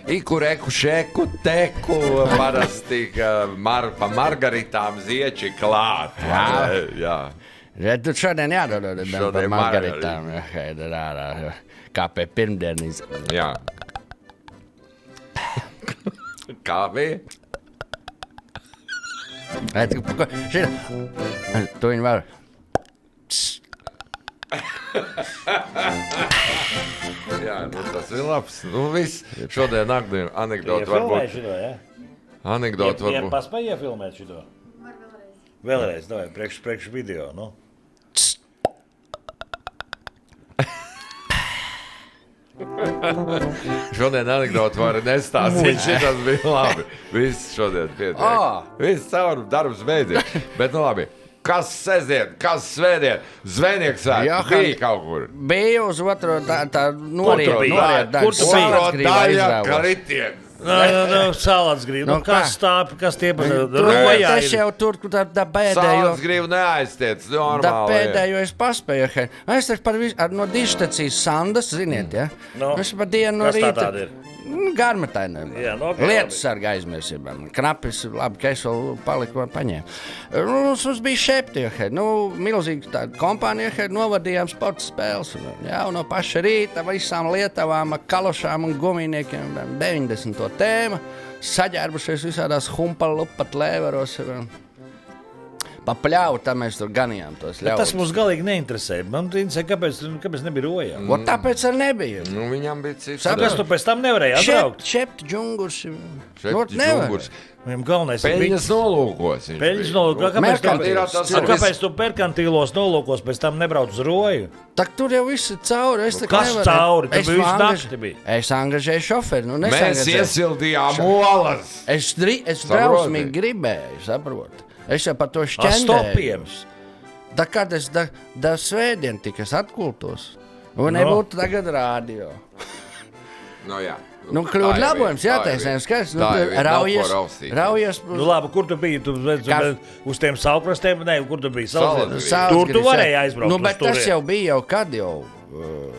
Ikureku, šeku, teku, parasti pa margaritām zieči klāt. Jā. Tu šodien jādod par margaritām. Kā pie pirmdienas. Jā. Kā bija? Tu viņu var. Jā, tas ir labs. Viss šodien anekdoti varbūt. Anekdoti varbūt. Ja paspēj iefilmēt šito? Vēlreiz, davai, priekš video, nu. Šodien anekdoti var nestāstīt, šitas bija labi. Viss šodien pietiek. Viss caur darbs beidzies. Bet nu labi, kas sestdien, kas svētdien? Zvejnieks bija kaut kur. Bija uz otro tā noriet daļu. Otro daļa kritiens. Salāts grību. Kas tie par rojā ir? Es jau tur tā pēdējo. Salāts grību neaiztiec, normāli. Tā pēdējo es paspēju. Es taču par visu, no dižstacijas Sandas, ziniet, ja? Es par dienu no rīta. Kas tā tāda ir? Garmetainē. Lietas sarga aizmirsībām. Knapis, labi, ka es vēl paliku paņēmu. Mums bija šepti, milzīgi tāda kompānija, novadījām sporta spēles. Jā, no paša rīta visām lietavām, kalošām un gumijniekiem, 90. tēma, saģērbušies visādās humpalupat lēvaros. Pa pļauju, tā mēs tur ganījām tos ļaudis. Tas mums galīgi neinteresē. Man interesē, kāpēc nebija rojā? Tāpēc arī nebija. Viņam bija cits. Kāpēc tu pēc tam nevarēji atbraukt? Šept džungurs. Viņam galvenais ir peļņas nolūkos. Peļņas nolūkos. Kāpēc tu merkantīlos nolūkos pēc tam nebrauc uz roju? Tak tur jau viss ir cauri. Kas cauri? Tur bija visu nakti bija. Es angažēju šoferi. Mēs iesildījām olas. Es drausmīgi gribēju, saprotu. Es jau par to šķendēju. Da kad es da svētdien tik es atkultos. Un nebūtu tagad rādio. Jā. Kļūt labojums, jātaisnēm skaidrs. Raujies. Labi, kur tu biji? Tu uz tiem saukrastiem? Nē, kur tu biji? Tur tu varēji aizbraukt. Bet tas jau bija jau kad jau.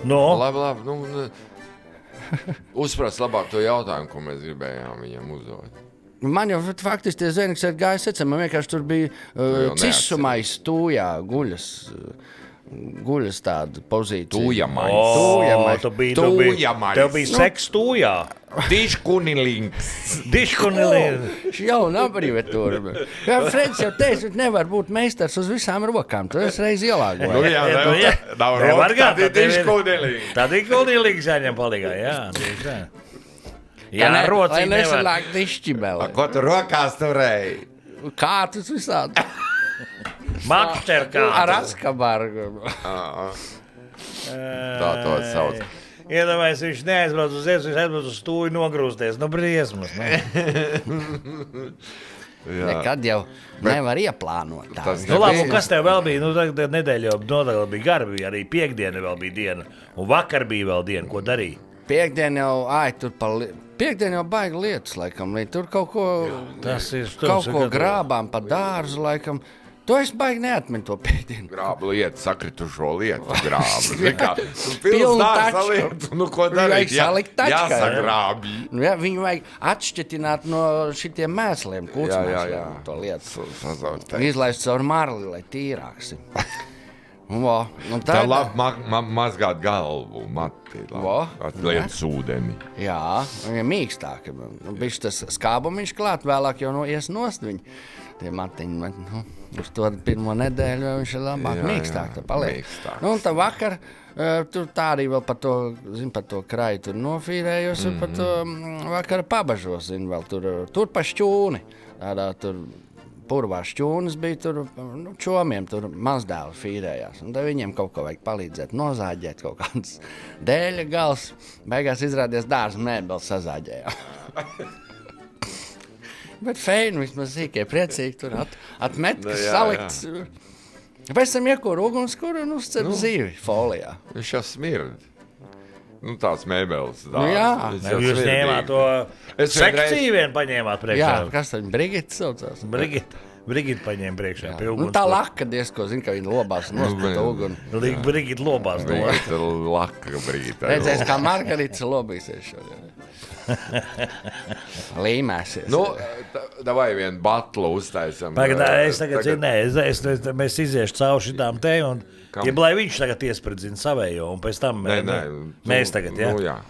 Labi. Uzprast labāk to jautājumu, ko mēs gribējām viņam uzdot. Man jau faktiski tie zvejnieks ir gājis secam, man vienkārši tur bija cisumais tūjā guļas tāda pozīcija. Tūjamais. Tev bija seks tūjā. Diškunilings. Jau nav brīvetūra. Freds jau teica, ka nevar būt meistars uz visām rokām. Tu esi reiz ielāgoju. Nav roka, tad ir diškunilings. Tad ir kunilings jāņem palīgā, jā. Jā, lai nesanāk dišķibeli. Ko tu rokās turēji? Kārtus visādi. Makšķerkārtu. Ar askabargu. Tā to sauc. Iedomājies, viņš neaizbrauc uz iesu, viņš aizbrauc uz stūju nogrūsties. Briesmas. Nekad jau nevar ieplānot tā. Labi, kas tev vēl bija? Tagad nedēļa jau nodaļa bija gara, bija arī piekdiena vēl bija diena. Un vakar bija vēl diena, ko darīja? Piekdien jau, Piekdien jau baigi lietas, laikam. Tur kaut ko grābām pa dārzu, laikam. To es baigi neatminu to piekdienu. Grāba lietu, sakritušo lietu grāba. Pilns dārza lietu, ko darīt? Jāsagrābī. Viņu vajag atšķetināt no šitiem mēsliem, kūcmēsliem, to lietu. Izlaist caur marli, lai tīrāks. Tā labi mazgāt galvu, mati, atliet ūdeni. Jā, viņa mīkstāk. Bišķi tas skābumiņš klāt, vēlāk jau ies nost viņu. Tie matiņi, uz to pirmo nedēļu viņš ir labāk mīkstāk, tā paliek. Un tā vakar, tur tā arī vēl par to kraju tur nofīrējos, un par to vakara pabažos, vēl tur pa šķūni, tādā tur. Purvā šķūnas bija tur, čomiem tur mazdēli fīrējās. Un tad viņiem kaut ko vajag palīdzēt, nozāģēt kaut kādas dēļa gals. Beigās izrādījās dārza mēbeles sazāģējām. Bet feini vismaz sīkie priecīgi tur atmet, kas salikts. Pēc tam iekūr ugunskura un uzcep zīvi folijā. Viņš jau smird. Tāds mēbeles. Jā. Jūs ņēmāt to sekciju vien paņēmāt priekšā. Jā, kas tad Brigita saucās? Brigita. Brigita paņēma priekšā pie uguns. Tā laka diezko, zin, ka viņa lobās nostāta uguni. Brigita lobās. Laka Brigita. Redzēs, kā Margarita lobīsies šodien. Līmēsies. Nu, davai vienu batlu uztaisam. Es tagad zinu, mēs iziešu cauri šitām te, un lai viņš tagad iespredzina savējo, un pēc tam mēs tagad, Nu, jā.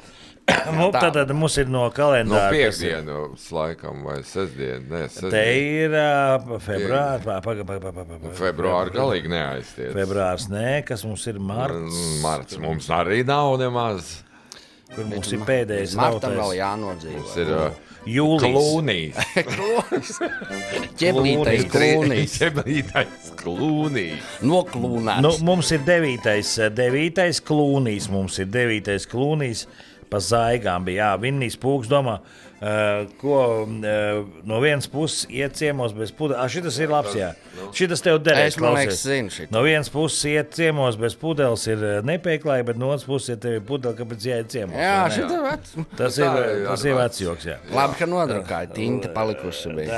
Tad mums ir no kalendāra. No piekdienas laikam vai sestdiena. Te ir Februāri galīgi neaiztiec. Februārs, kas mums ir marts. Marts mums arī nav nemaz. Kur mums ir pēdējais Martam vēl jānodzīvo. Mums ir jūlijas. Klūnīs. Ķeblītais klūnīs. Ķeblītais klūnīs. Noklūnēts. Nu, mums ir 9. klūnīs. Mums ir 9. klūnīs. Pa zaigām bija, Vinnijs Pūks domā, ko no vienas puses iet ciemos bez pudeles. Šitas ir labs, jā. Šitas tev derēs, klausies. No vienas puses iet ciemos bez pudeles ir nepieklāji, bet no otras puses iet tevi pudeli, kāpēc jāiet ciemos. Jā, šita ir vecs. Tas ir vecs joks, jā. Labi, ka nodrukāja, tinta palikusi bija.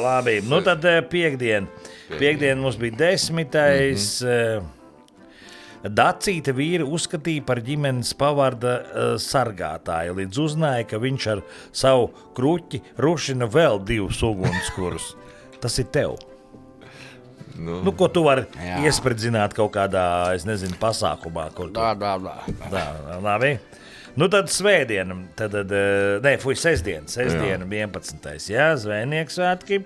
Labi, nu tad piekdien. Piekdien mums bija 10. Dacīta vīri uzskatīja par ģimenes pavarda sargātāju, līdz uzzināja, ka viņš ar savu kruķi rušina vēl 2 ugunskurus. Tas ir tev. Nu, ko tu vari iespredzināt kaut kādā, es nezinu, pasākumā? Tā, labi. Nu, tad svētdiena, sestdiena, 11. Jā, zvejnieku svētki.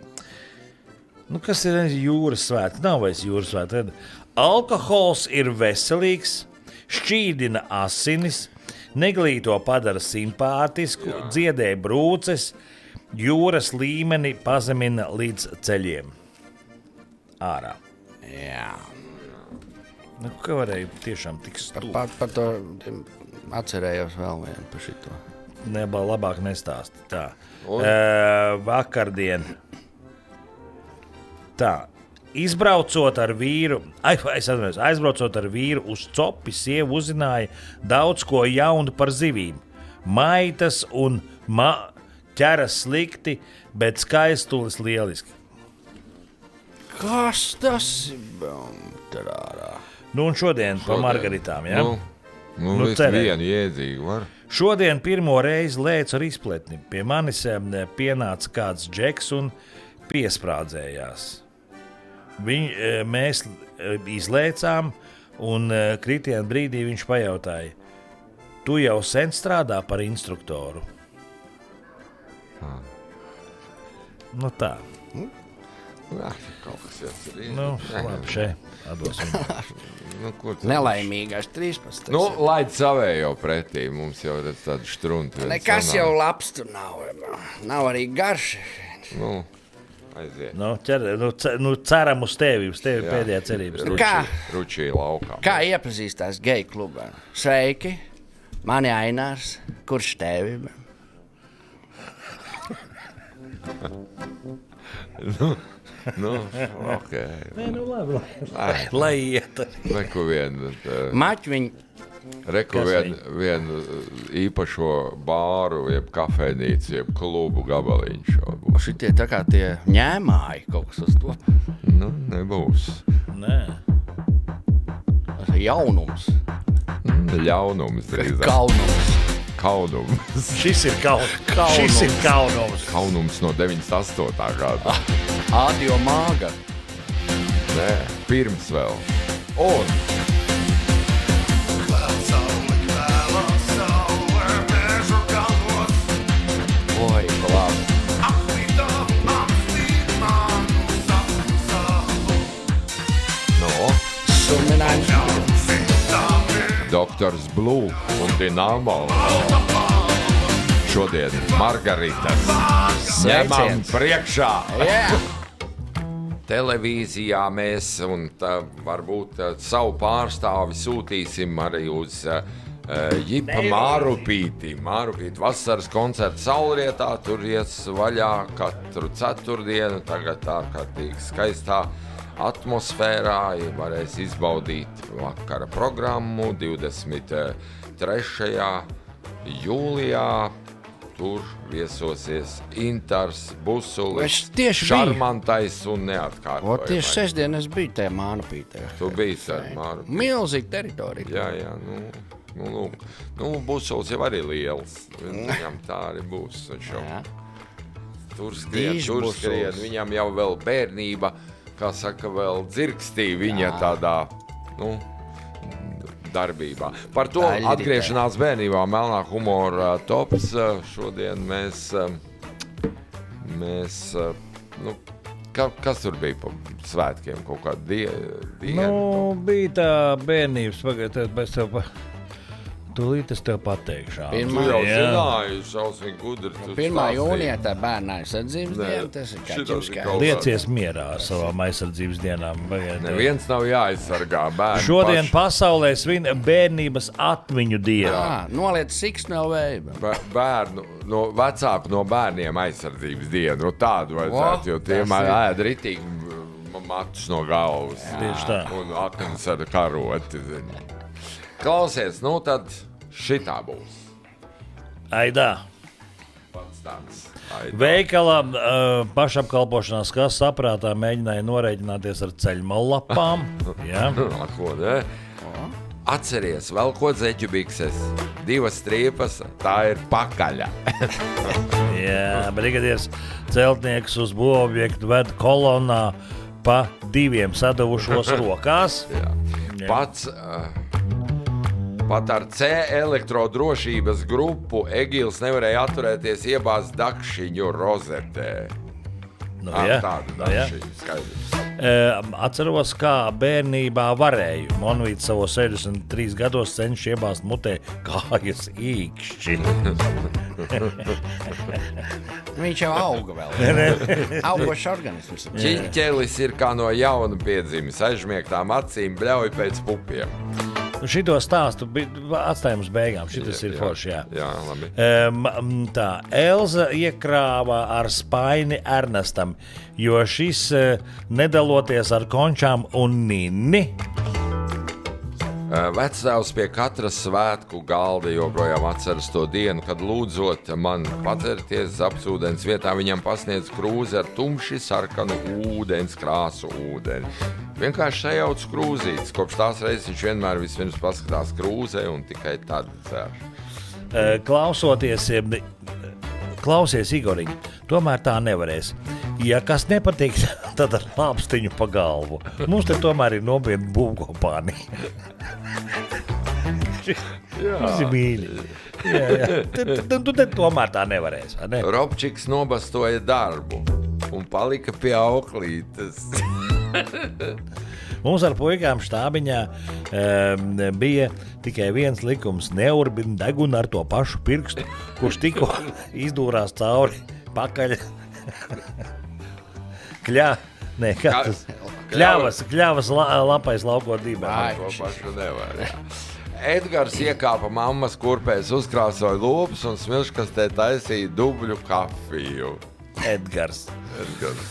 Nu, kas ir jūras svētki? Nav vairs jūras svētki. Alkohols ir veselīgs, šķīdina asinis, neglīto padara simpātisku, dziedē brūces, jūras līmeni pazemina līdz ceļiem. Ārā. Jā. Nu, kā varēja tiešām tik stūp? Par to atcerējos vēl vienu par šito. Labāk nestāst. Tā. Vakardien. Tā. Aizbraucot ar vīru uz copi, sieva uzzināja daudz ko jaunu par zivīm. Maitas un ķeras slikti, bet skaistulis lieliski. Kas tas ir? Nu un šodien pa margaritām, jā? Nu vienu iedzīgu var. Šodien pirmo reizi lēcu ar izpletni. Pie manis pienāca kāds džeks un piesprādzējās. Mēs izlēcām, un kritiena brīdī viņš pajautāja, tu jau sen strādā par instruktoru? Nu tā. Kaut kas jāsarīt. Nu, labi, šeit atdos. Nelaimīgais 13. Nu, laid savējo pretī, mums jau ir tāda štrunta. Nekas jau labs tur nav. Nav arī garš. Nu. Aiziet. Ceram uz tevi pēdējā cerības. Ručī laukā. Kā iepazīstās geju klubā? Sveiki, mani Ainārs, kurš tevi? Ok. Labi. Lai iet. Reku vienu. Maķiņu. Reku vienu īpašo bāru, jeb kafejnīcu, jeb klubu gabaliņš. Šitie tā kā tie ņēmāji kaut kas uz to. Nu, nebūs. Nē. Tas ir jaunums. Ļaunums drīzāk. Kaunums. Šis ir kaunums. Kaunums no 98. gada. Ādio māga. Nē, pirms vēl. Un... Oi, labi. No. Doktors Blue un Dinamo. Šodien Margaritas ņemam priekšā. Televīzijā mēs un varbūt savu pārstāvi sūtīsim arī uz Jipa Mārupīti. Mārupīti vasaras koncerts Saulrietā, tur ies vaļā katru ceturtdienu, tagad ārkārtīgi skaistā atmosfērā, varēs izbaudīt vakara programmu 23. jūlijā. tur viesosies Intars, Busulis, Es tieši šarmantais un neatkārtojamais. Tieši sestdien es biju tajā Mānupītē. Tu biji ar Māru. Milzīga teritorija. Jā, Busulis jau arī liels. Viņam tā arī būs. Tur skrien, viņam jau vēl bērnība, kā saka, vēl dzirkstī viņa tādā, darbībā. Par to atgriešanās bērnībā Melnā humora tops. Šodien mēs kas tur bija pa svētkiem? Kaut kāda diena? Bija tā bērnības, pagaidiet, bez tev tūlīt es tev pateikšu. Tu jau zināji, šausmīgi gudri. 1. jūnijā tā bērna aizsardzības diena, tas ir kaķim skaidrs. Liecies mierā ar savām aizsardzības dienām. Neviens nav jāaizsargā bērnu. Šodien pasaulē svin bērnības atmiņu dienu. Noliec sikstu no vēja. Vecāku no bērniem aizsardzības dienu. Tādu vajadzētu, jo tiem ēd ritīgi matus no galvas. Tieši tā. Un aknas ar karoti. Klausies, tad šitā būs. Aidā. Pats tāds. Veikalā pašapkalpošanās kas saprātā mēģināja norēķināties ar ceļmallapām. Ko, ne? Atceries, vēl ko dzeķu bikses. 2 striepas, tā ir pakaļa. Jā, brigadiers celtnieks uz būvobjektu ved kolonā pa 2 sadavušos rokās. Pat ar C elektrodrošības grupu Egils nevarēja atturēties iebāzt dakšiņu rozetē. Tādu dakšiņu, skaidrs. Atceros, kā bērnībā varēju. Monvīts savos 63 gados cenšas iebāzt mutē kājas īkšķi. Viņš jau auga vēl. Augošs organisms. Ķiņķelis ir kā no jauna piedzimis, aizžmiegtām acīm bļauj pēc pupiem. Šito stāstu atstājam uz beigām. Šitas ir forši, jā. Jā, labi. Tā, Elza iekrāva ar spaini Ernestam, jo šis nedaloties ar končām un Nini. Vectēvs pie katras svētku galda joprojām atceras to dienu, kad lūdzot man padzerties apsūdens vietā, viņam pasniedz krūzi ar tumši sarkanu ūdens krāsu ūdeni. Vienkārši sajauc krūzītes. Kopš tās reizes viņš vienmēr vispirms paskatās krūzē un tikai tad dzēr. Klausies, Igoriņ, tomēr tā nevarēs. Ja kas nepatīk, tad ar lāpstiņu pa galvu. Mums te tomēr ir nopietna būvkompānija. Tas ir mīļi. Tu tomēr tā nevarēs. Ne? Robčiks nobastoja darbu un palika pie auklītes. Mums ar puikām štābiņā bija tikai viens likums – neurbina degunu ar to pašu pirkstu, kurš tikko izdūrās cauri pakaļ. Kļavas lapais laukot dībā. To pašu nevar, jā. Edgars iekāpa mammas kurpēs, uzkrāsoja lūpas un smilškastē taisīja dubļu kafiju. Edgars,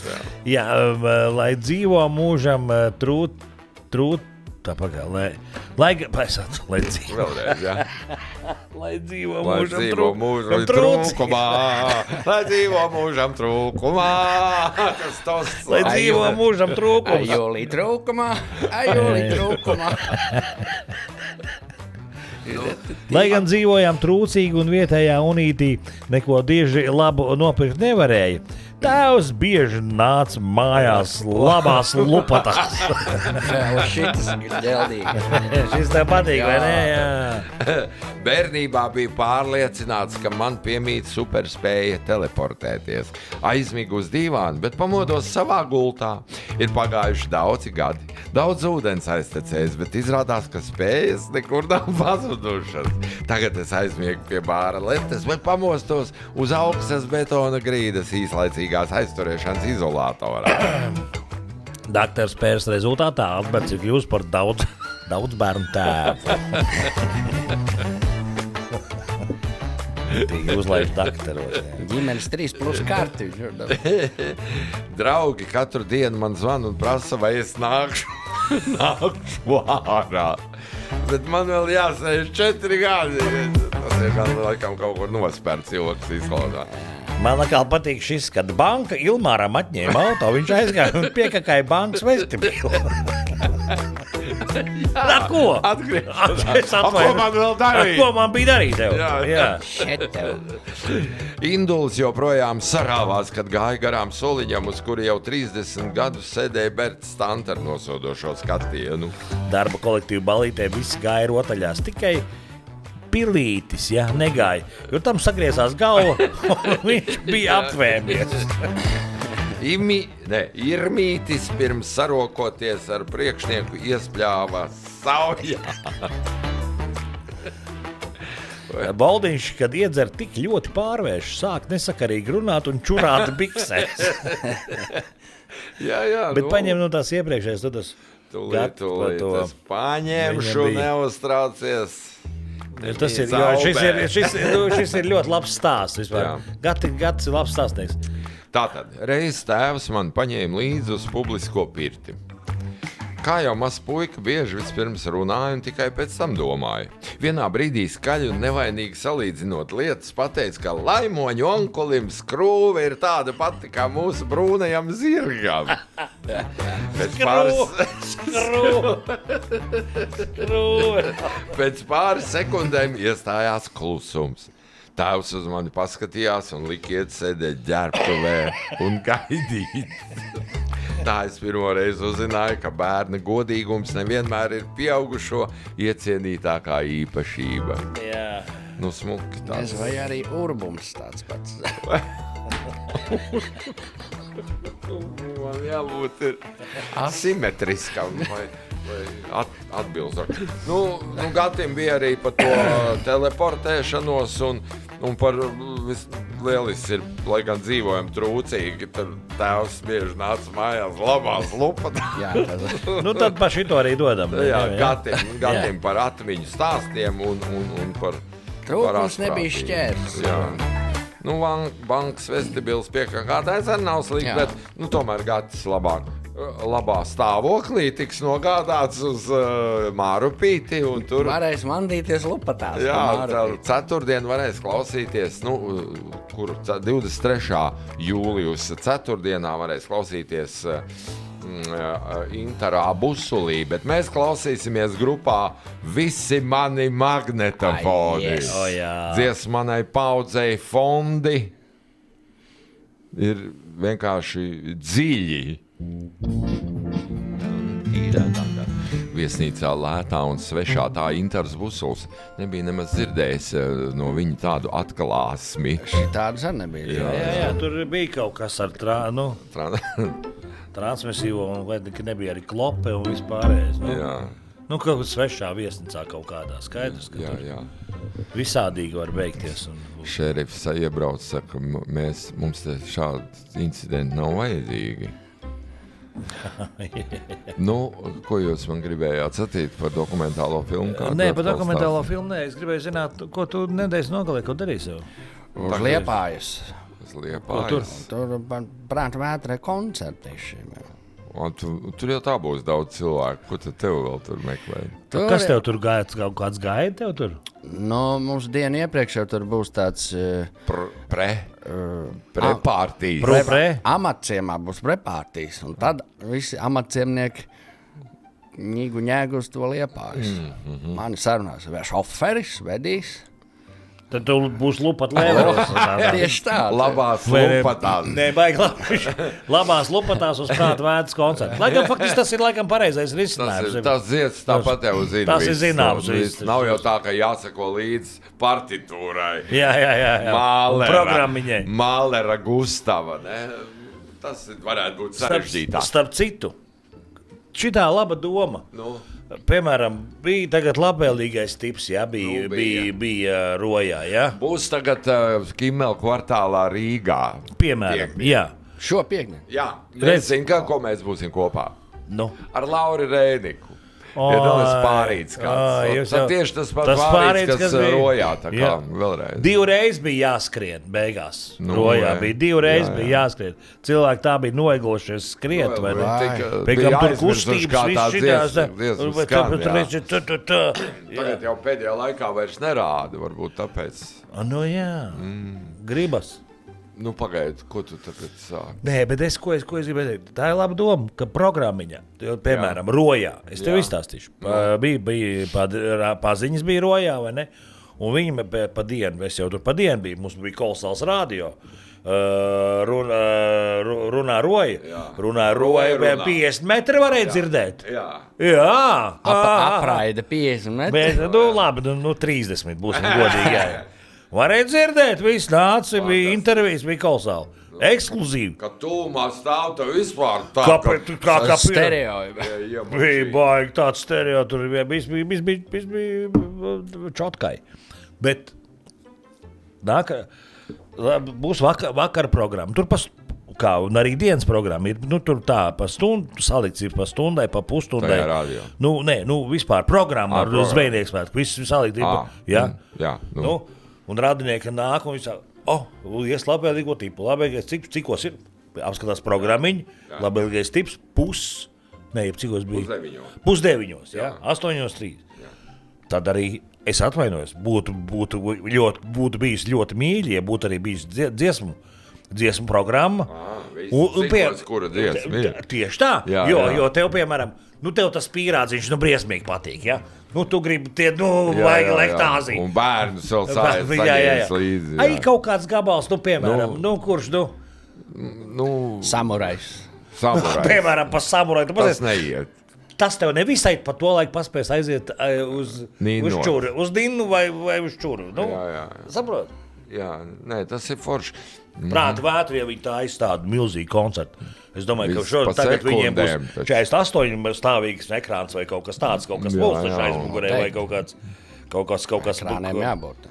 jā. Jā, lai dzīvo mūžam Vēlreiz, jā. Lai dzīvo Lai dzīvo mūžam trūkumā. Lai dzīvo mūžam trūkumā. Tas tosts. Lai dzīvo mūžam trūkums. Ajolī trūkumā. Lai gan dzīvojām trūcīgi un vietējā unītī neko dieži labu nopirkt nevarēja, tēvs bieži nāca mājās labās lupatās. Šis ir ģeldīgi. Šis tev patīk, vai ne? Jā. Bērnībā bija pārliecināts, ka man piemīt superspēja teleportēties. Aizmigu uz dīvānu, bet pamodos savā gultā. Ir pagājuši daudzi gadi. Daudz ūdens aiztecējis, bet izrādās, ka spējas nekur nav pazudušas. Tagad es aizmiegu pie bāra letes, bet pamostos uz augstas betona grīdas īslaicīgās aizturēšanas izolatorā. Daktars pērs rezultātā Alberts ir kļūst par daudz bērnu tēvu. Tīgi uzlaiž daktaros. Ģimenes 3+ karti. Draugi katru dienu man zvana un prasa, vai es nākšu ārā. Bet man vēl jāsēž 4 gadi. Tas ir laikam kaut kur nospērts joks izklausā. Man atkal patīk šis, kad banka Ilmāram atņēma auto, viņš aizgāja un piekakāja bankas vestibilu. Ar ko? Atgriežas. Ko man vēl darīt? Ko man bija darīt tev? Jā. Šeit tev. Induls joprojām sarāvās, kad gāja garām soliņam, uz kuri jau 30 gadus sēdēja Berts Stanta ar nosodošo skatienu. Darba kolektīva balītē visi gāja rotaļās, tikai Pilītis, negāja, jo tam sagriezās galva un viņš bija apvēmies. Irmītis pirms sarokoties ar priekšnieku iespļāva saujā. Baldiņš, kad iedzer tik ļoti pārvērš, sāk nesakarīgi runāt un čurāt biksēs. Jā. Bet paņem no tās iepriekšējās, tu tas Tūlīt es paņemšu, neuztraucies. Tas ir, šis ir ļoti labs stāsts vispār. Gats ir labs stāstnieks. Tātad, reiz tēvs man paņēma līdzi uz publisko pirti. Kā jau mazs puika bieži vispirms runāja un tikai pēc tam domāja. Vienā brīdī skaļi un nevainīgi salīdzinot lietas pateica, ka laimoņu onkulim skrūve ir tāda pati kā mūsu brūnajam zirgam. Pēc pāris sekundēm iestājās klusums. Tēvs uz mani paskatījās un lika iet sēdēt ģērbtuvē un gaidīt. Tā es pirmo reizi uzzināju, ka bērna godīgums nevienmēr ir pieaugušo iecienītākā īpašība. Jā. Nu, smuki tāds. Vai arī urbums tāds pats. Man jābūt ir asimetriskam vai atbildam. Nu, Gatim bija arī par to teleportēšanos un par lielisks ir, lai gan dzīvojam trūcīgi, tad tēvs bieži nāca mājās labās lupatās. Tad pa šito arī dodam. Jā. Gatim par atmiņu stāstiem un par Trūkums nebija šķērs. Jā. Bankas vestibils piekāptais arī nav slikti, bet tomēr Gatis labā stāvoklī tiks nogādāts uz Mārupīti. Tur varēs mandīties lupatās. Jā, ceturtdien varēs klausīties, 23. jūlijus ceturtdienā varēs klausīties Interā busulī, bet mēs klausīsimies grupā Visi mani magnetofoni. Dziesmanai paudzei fondi ir vienkārši dziļi. Viesnīcā lētā un svešā tā Inters busuls nebija nemaz dzirdējis no viņa tādu atklāsmi. Šī tādas arī nebija. Jā, tur bija kaut kas ar transmisīvo, un nebija arī klope un vispārējais. Kaut kas svešā viesnīcā kaut kādā skaidrs, ka tur visādīgi var beigties. Šerifs iebrauc, saka, mums šādi incidenti nav vajadzīgi. Ko jūs man gribējāt sacīt par dokumentālo filmu? Nē, par dokumentālo filmu nē. Es gribēju zināt, ko tu nedēļas nogalē, ko darīsi jau? Uz Liepājas. Tur prāta vētrē koncertēši. Tur jau tā būs daudz cilvēku. Ko tad tev vēl tur meklē? Kas tev tur gaida? Kaut kāds gaida tev tur? Mums dienu iepriekš jau tur būs tāds prepārtīs. Amatciemā būs prepārtīs. Un tad visi amatciemnieki ņēgu uz to Liepājas. Mani sarunās, vai šoferis vedīs. Tad tu būs lupat lēveros. Tieši tā. Labās lupatās. Nē, baigi labās lupatās uz prāta vētras koncertu. Lai gan faktiski tas ir laikam pareizais risinājums. Tas dzieds tāpat jau zina. Tas ir zināms. Nav jau tā, ka jāsako līdz partitūrai. Jā. Programmiņai. Mālera Gustava. Ne? Tas varētu būt sarežģītāk. Starp citu, šitā laba doma. Piemēram, bija tagad labvēlīgais tips, bija Rojā, jā? Būs tagad Kimmela kvartālā Rīgā. Piemēram, jā. Šo piekdienu? Jā, nezinu, ko mēs būsim kopā. Ar Lauri Rēniku. Piedalās pārīts kāds. Tad tieši tas pārīts, kas rojā, tā kā vēlreiz. 2 reizes bija jāskrien beigās. Rojā bija 2 reizes bija jāskrien. Cilvēki tā bija noeglošies skriet, vai ne? Piekam tur kustības, viss šitās. Tagad jau pēdējā laikā vairs nerāda, varbūt tāpēc. Nu jā, gribas. Nu, pagaidi, ko tu tagad sāki? Nē, bet ko es gribēju teikt? Tā ir laba doma, ka programmiņa, piemēram, Rojā, es tev izstāstīšu, bija paziņas bija Rojā, vai ne? Un viņi pa dienu, es jau tur pa dienu biju, mums bija kolosāls radio, runā Roja, 50 metri varēja dzirdēt. Jā. Apraida 50 metri. Labi, 30 būsim godīgi, jā. Varēja dzirdēt, viss nāca, bija intervijas, bija kolosāli. Ekskluzīvi. Kad tūmā stāv, tev vispār tā, kā stereo. Bija baigi tāds stereo, tur bija čotkai. Bet būs vakar programma. Tur kā, un arī dienas programma ir, tur tā, pa stundu, salikts ir pa stundai, pa pusstundai. Tajā radio. Vispār programma ar zvejnieku svētku, viss salikts ir, jā. Un radinieki nāk un visā, ies labvēlīgo tipu, labvēlīgais cikos ir, apskatās programmiņu, labvēlīgais tips, cikos bija? 8:30, jā, 8:03. Tad arī es atvainojos, būtu bijis ļoti mīļi, ja būtu arī bijis dziesmu programma. Kura dziesma ir? Tieši tā, jo tev, piemēram, tev tas pīrādziņš, briesmīgi patīk, ja? Tu gribi vajag lektāziju. Un bērnus vēl saņēs līdzi. Ai, kaut kāds gabals, piemēram, kurš, Samurais. Piemēram, pa samurai. Tas neiet. Tas tev nevisai pa to laiku paspēs aiziet uz čuru, uz Dinu vai uz čuru. Saprot? Jā, nē, tas ir forši. Prāta vētri, ja viņi tā aizstāda milzīgu koncertu. Es domāju, ka tagad viņiem būs 48 stāvīgs ekrāns vai kaut kas tāds, kaut kas pulsašs aizmugurē vai kaut kas. Ekrāniem jābūt.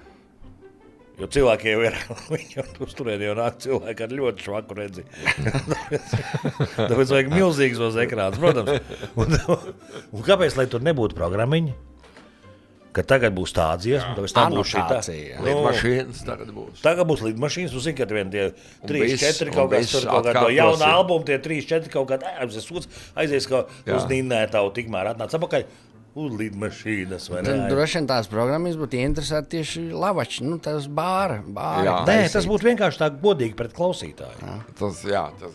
Jo cilvēki jau ir, viņi jau uzturēni jau nāk cilvēki ar ļoti švaku redzi. Tāpēc vajag milzīgs tos ekrāns, protams. Un kāpēc, lai tur nebūtu programmiņi? Ka tagad būs tā dziesma, tāpēc tā būs šitā. Lidmašīnas tagad būs. Tagad būs lidmašīnas, tu zini, ka tie 3-4 kaut kāds tur kaut kādā jauna albuma, tie 3-4 kaut kādā aizies uz Dinnētavu, tikmēr atnāc apakaļ uz lidmašīnas, vai ne? Droši vien tās programmas būtu interesēti tieši lavači, tas bāra. Nē, tas būtu vienkārši tā godīgi pret klausītāju. Tas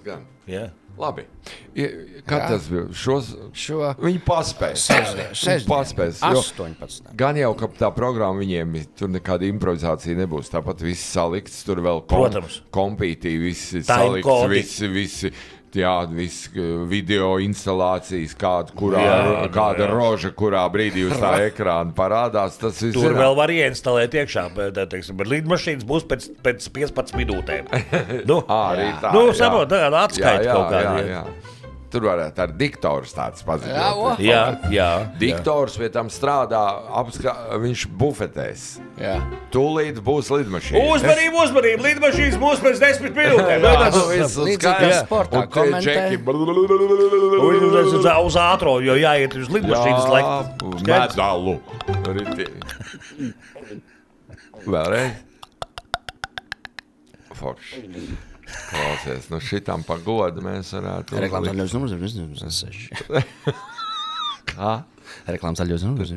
gan. Jā. Labi. Kad tas bija? Viņi paspēs. 18. Gan jau, ka tā programma viņiem tur nekāda improvizācija nebūs. Tāpat viss salikts, tur vēl kompītī, visi salikts, visi video instalācijas, kāda roža, kurā brīdī uz tā ekrāna parādās. Tur vēl var ieinstalēt iekšā, bet lidmašīnas būs pēc 15 minūtēm. Arī tā. Saprot, tāda atskaita kaut kāda. Tur varētu ar diktorus tāds paziņot. Jā. Diktors pie tam strādā, viņš bufetēs. Jā. Tūlīt būs lidmašīna. Uzmanību, lidmašīnas būs pēc 10 minūtēm. Līdzīgi sportā komentē. Uz ātro, jo jāiet uz lidmašīnas laiku. Medalu. Vēlreiz. Forši. Klausies, šitam pagodu mēs varētu... Reklāmas zaļos numurs 6. Kā? Reklāmas zaļos numurs 6.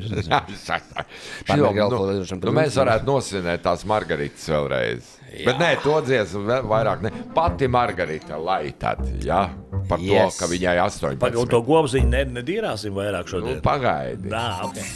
Mēs varētu nosvinēt tās Margaritas vēlreiz. Bet nē, to dziesmu vairāk ne. Pati Margarita, lai tad, par to, ka viņai 18. To gobziņu nedīrāsim vairāk šodien. Pagaidi. Okay.